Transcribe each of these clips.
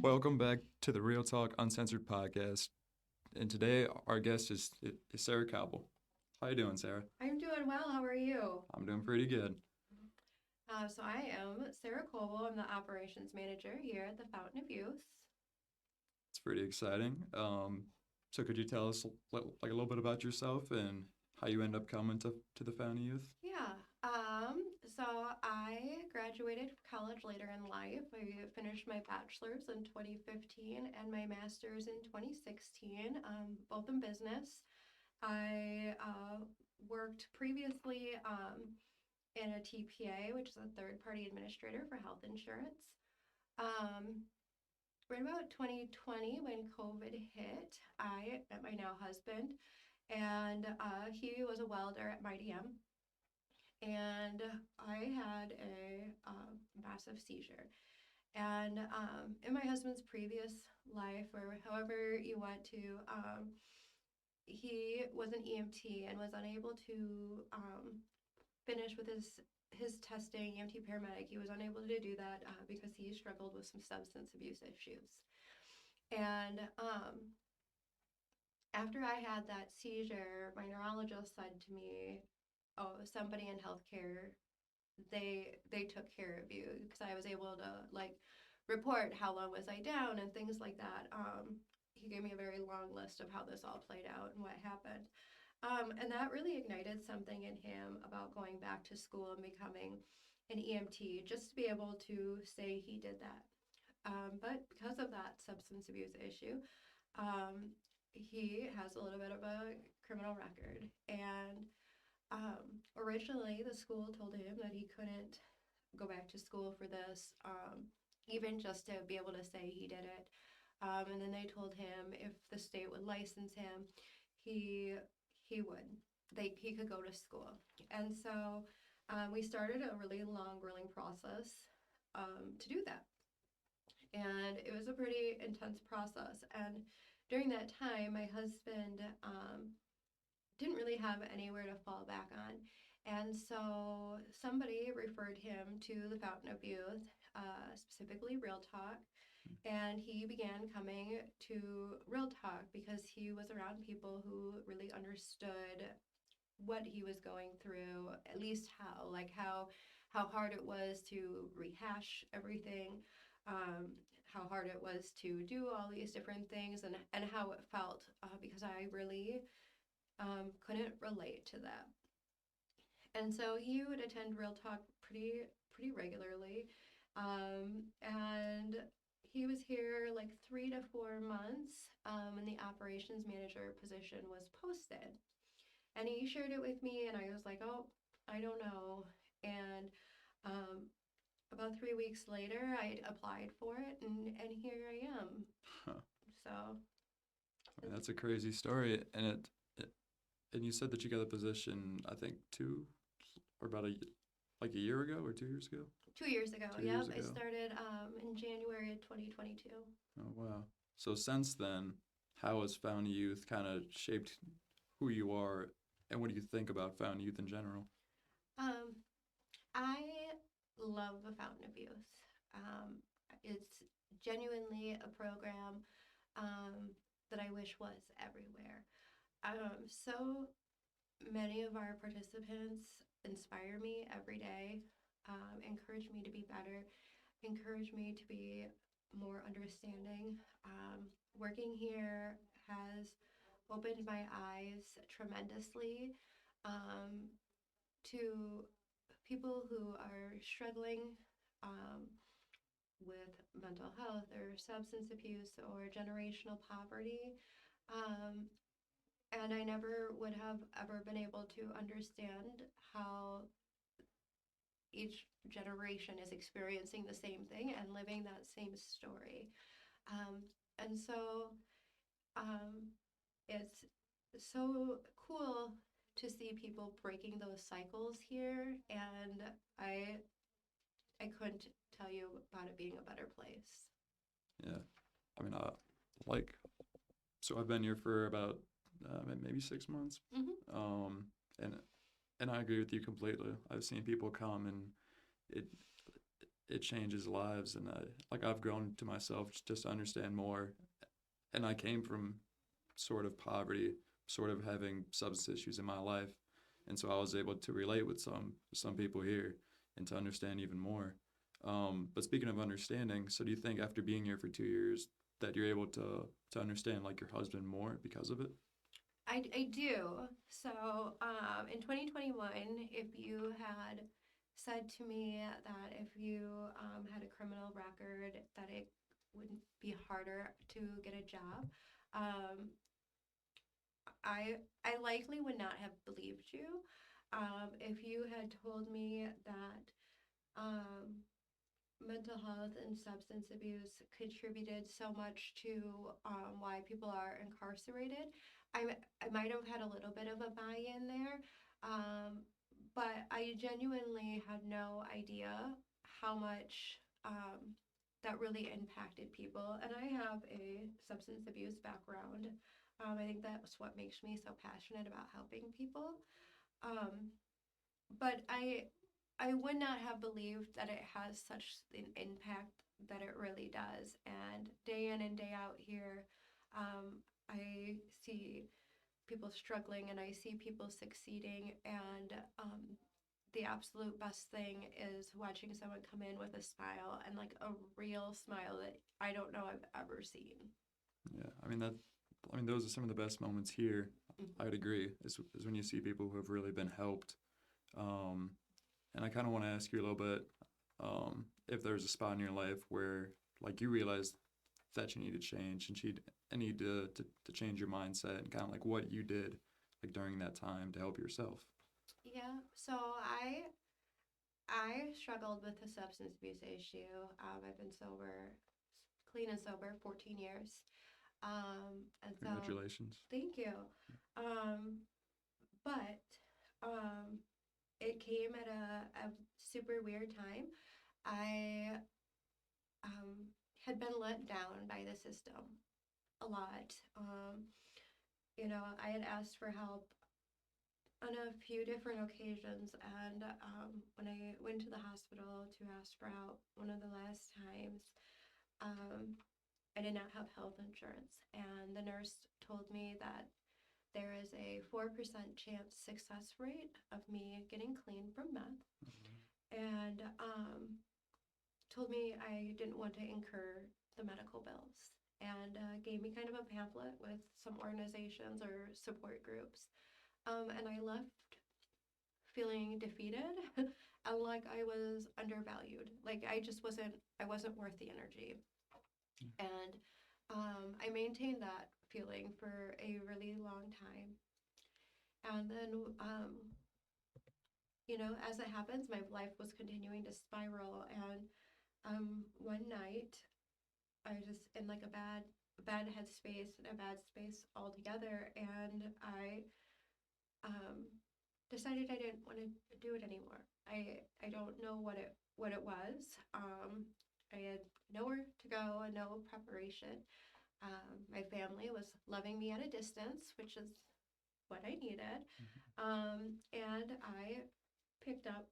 Welcome back to the Real Talk Uncensored podcast. And today our guest is Sarah Coble. How you doing, Sarah? I'm doing well. How are you? I'm doing pretty good. So I am Sarah Coble. I'm the operations manager here at the Fountain of Youth. It's pretty exciting. So could you tell us like a little bit about yourself and how you end up coming to the Fountain Youth? Yeah. So I graduated from college later in life. I finished my bachelor's in 2015 and my master's in 2016, both in business. I worked previously in a TPA, which is a third party administrator for health insurance. Um, right about 2020 when COVID hit, I met my now husband, and he was a welder at Mighty M. And I had a massive seizure. And in my husband's previous life, or however you want to, he was an EMT and was unable to finish with his testing, EMT paramedic. He was unable to do that because he struggled with some substance abuse issues. And after I had that seizure, my neurologist said to me, "Oh, somebody in healthcare, they took care of you," because I was able to report how long was I down and things like that. He gave me a very long list of how this all played out and what happened. And that really ignited something in him about going back to school and becoming an EMT, just to be able to say he did that. But because of that substance abuse issue, um, he has a little bit of a criminal record. And originally, the school told him that he couldn't go back to school for this, even just to be able to say he did it. And then they told him if the state would license him, he he would. He could go to school. And so we started a really long grilling process to do that. And it was a pretty intense process. And during that time, my husband didn't really have anywhere to fall back on. And so somebody referred him to the Fountain of Youth, specifically Real Talk. And he began coming to Real Talk because he was around people who really understood what he was going through, at least how hard it was to rehash everything, how hard it was to do all these different things, and how it felt, because I really couldn't relate to that. And so he would attend Real Talk pretty regularly, and he was here like 3 to 4 months when the operations manager position was posted. And he shared it with me, and I was like, "Oh, I don't know." And um, about 3 weeks later, I applied for it, and here I am. Huh. So I mean, that's a crazy story, and and you said that you got the position, I think or about like a year ago or 2 years ago. 2 years ago, 2 years yep, I ago. started in January of 2022. Oh wow. So since then, how has Found Youth kind of shaped who you are, and what do you think about Found Youth in general? Um, I love the Fountain of Youth. Um, it's genuinely a program that I wish was everywhere. So many of our participants inspire me every day, encourage me to be better, encourage me to be more understanding. Working here has opened my eyes tremendously um, to people who are struggling um, with mental health or substance abuse or generational poverty. Um, and I never would have ever been able to understand how each generation is experiencing the same thing and living that same story. And so um, it's so cool to see people breaking those cycles here, and I couldn't tell you about it being a better place. Yeah, I mean, like, so I've been here for about maybe 6 months, Mm-hmm. um, and and I agree with you completely. I've seen people come, and it it changes lives, and like I've grown to myself just to understand more. And I came from sort of poverty, sort of having substance issues in my life, and so I was able to relate with some people here and to understand even more. But speaking of understanding, so do you think after being here for 2 years that you're able to understand like your husband more because of it? I do. So, in 2021, if you had said to me that if you had a criminal record, that it would be harder to get a job, um, I likely would not have believed you. If you had told me that um, mental health and substance abuse contributed so much to why people are incarcerated. I might have had a little bit of a buy-in there, um, but I genuinely had no idea how much that really impacted people. And I have a substance abuse background. I think that's what makes me so passionate about helping people. Um, but I would not have believed that it has such an impact that it really does. And day in and day out here, I see people struggling and I see people succeeding. And the absolute best thing is watching someone come in with a smile and like a real smile that I don't know I've ever seen. Yeah, I mean, those are some of the best moments here. Mhm. I'd agree. Is when you see people who have really been helped. Um, and I kind of want to ask you a little bit, if there's a spot in your life where like you realized that you need to change and need to change your mindset and kind of like what you did like during that time to help yourself. Yeah, so I struggled with a substance abuse issue. I've been sober, clean and sober, 14 years. And so, Congratulations. thank you. Um, but it came at a super weird time. I had been let down by the system a lot. I had asked for help on a few different occasions, and when I went to the hospital to ask for help one of the last times, um, I did not have health insurance, and the nurse told me that there is a 4% chance success rate of me getting clean from meth, and told me I didn't want to incur the medical bills, and gave me kind of a pamphlet with some organizations or support groups. And I left feeling defeated and like I was undervalued. Like I wasn't worth the energy. And I maintained that feeling for a really long time. And then, as it happens, my life was continuing to spiral. And one night, I was just in like bad headspace and a bad space altogether. And I um, decided I didn't want to do it anymore. I don't know what it was. I had nowhere to go and no preparation. My family was loving me at a distance, which is what I needed. And I picked up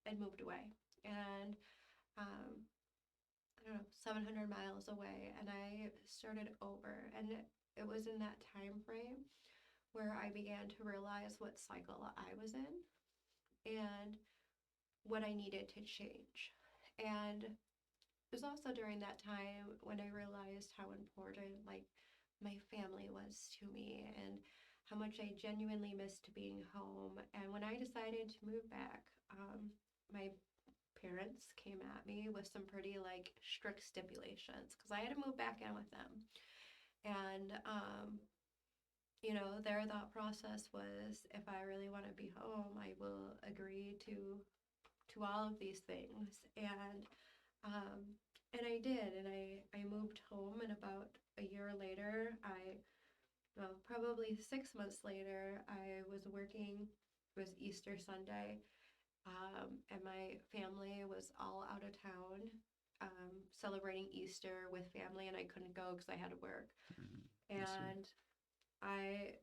and moved away. And I don't know, 700 miles away. And I started over. And it was in that time frame where I began to realize what cycle I was in and what I needed to change. And it was also during that time when I realized how important like my family was to me and how much I genuinely missed being home. And when I decided to move back, my parents came at me with some pretty like strict stipulations because I had to move back in with them. And their thought process was if I really want to be home, I will agree to all of these things. And I did, and I moved home, and about a year later, well, probably 6 months later, I was working. It was Easter Sunday, and my family was all out of town celebrating Easter with family, and I couldn't go because I had to work. I see. And I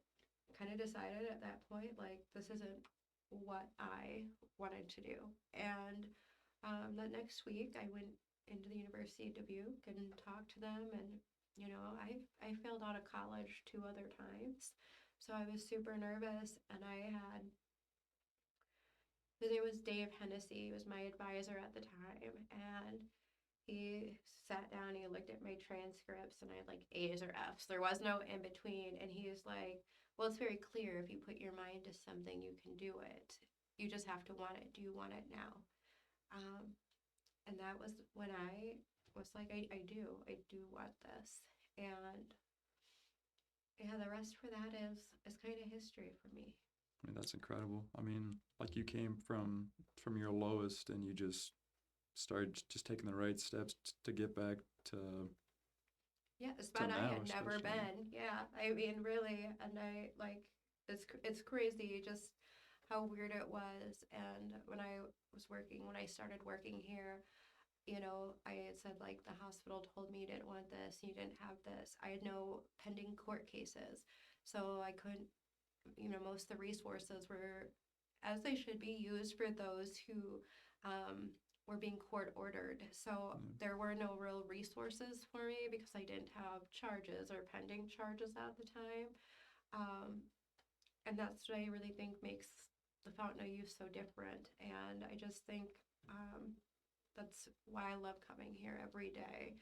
kind of decided at that point, like, this isn't what I wanted to do. And that next week I went into the University of Dubuque and talked to them, and I failed out of college 2 other times, so I was super nervous, and his name was Dave Hennessy. He was my advisor at the time, and he sat down, he looked at my transcripts, and I had like A's or F's. There was no in between, and he was like, well, it's very clear, if you put your mind to something, you can do it. You just have to want it. Do you want it now? Um, and that was when I was like, I do want this. And yeah, the rest for that is kind of history for me. I mean, that's incredible. I mean, like you came from your lowest and you just started just taking the right steps to get back to Yeah, the spot I now, had never especially. been. Yeah, I mean, really, and I like it's crazy just how weird it was. And when I started working here, I had said like the hospital told me you didn't want this, you didn't have this. I had no pending court cases, so I couldn't. Most of the resources were, as they should be, used for those who were being court ordered. So Mm. there were no real resources for me because I didn't have charges or pending charges at the time. Um, and that's what I really think makes the Fountain of Youth so different. And I just think that's why I love coming here every day,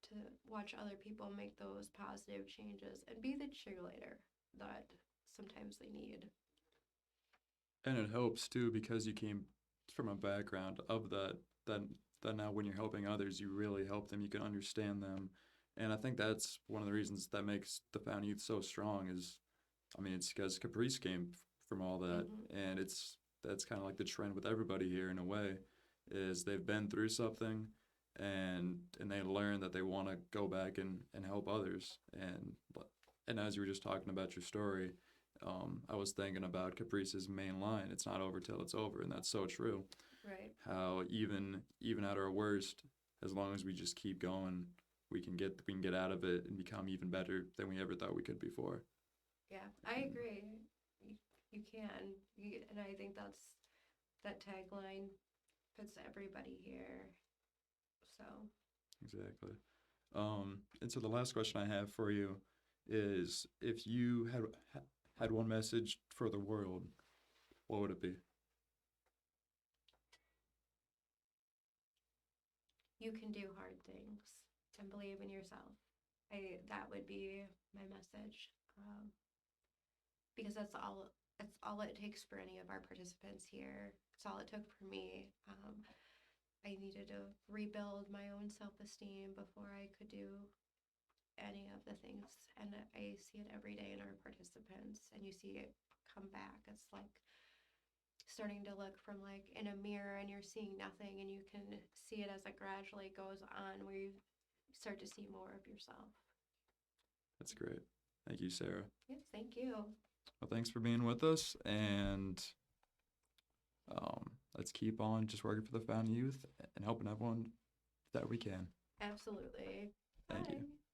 to watch other people make those positive changes and be the cheerleader that sometimes they need. And it helps too because you came from a background of that that now when you're helping others, you really help them. You can understand them, and I think that's one of the reasons that makes the Found Youth so strong. Is I mean, it's because Caprice came from all that, Hmm. and that's kind of like the trend with everybody here in a way, is they've been through something, and they learn that they want to go back and help others, and as you were just talking about your story, I was thinking about Caprice's main line, "It's not over till it's over," and that's so true. Right. How even at our worst, as long as we just keep going, we can get out of it and become even better than we ever thought we could before. Yeah, I And agree. You, you can. And I think that tagline fits everybody here. So, exactly. And so the last question I have for you is, if you had one message for the world, what would it be? you can do hard things and believe in yourself. That would be my message. Because that's all it takes for any of our participants here. It's all it took for me. I needed to rebuild my own self-esteem before I could do any of the things, and I see it every day in our participants, and you see it come back. It's like starting to look from like in a mirror, and you're seeing nothing, and you can see it as it gradually goes on, where you start to see more of yourself. That's great. Thank you, Sarah. Yes, thank you. Well, thanks for being with us, and let's keep on just working for the Found Youth and helping everyone that we can. Absolutely. Thank you. Bye.